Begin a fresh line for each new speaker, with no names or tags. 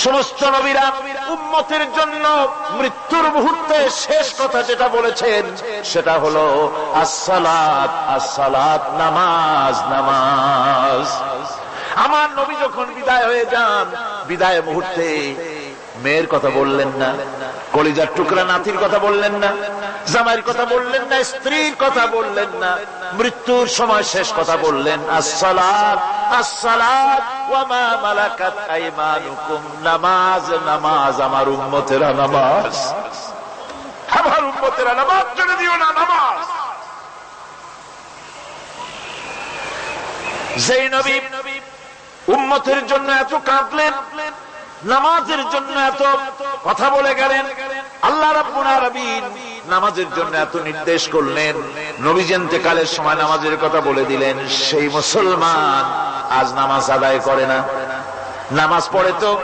সমস্ত নবীরা উম্মতের জন্য মৃত্যুর মুহূর্তে শেষ কথা যেটা বলেছেন সেটা হলো আসসালাত আসসালাত, নামাজ নামাজ। আমার নবী যখন বিদায় হয়ে যান, বিদায় মুহূর্তে মেয়ের কথা বললেন না, কলিজার টুকরা নাতির কথা বললেন না, জামাইয়ের কথা বললেন না, স্ত্রীর কথা বললেন না, মৃত্যুর সময় শেষ কথা বললেন আসসালাত আসসালাত ওয়া মা মালাকাত আইমানুকুম, নামাজ নামাজ, আমার উম্মতেরা নামাজ, আমার উম্মতেরা নামাজ ছেড়ে দিও না, নামাজ। যেই নবী উম্মতের জন্য এত কাঁদলেন, নামাজের জন্য এত কথা বলে গেলেন, আল্লাহ রাব্বুল আলামিন নামাজের জন্য এত নির্দেশ করলেন, নবী ইন্তেকালের সময় নামাজের কথা বলে দিলেন, সেই মুসলমান আজ নামাজ আদায় করে না। নামাজ পড়ে তো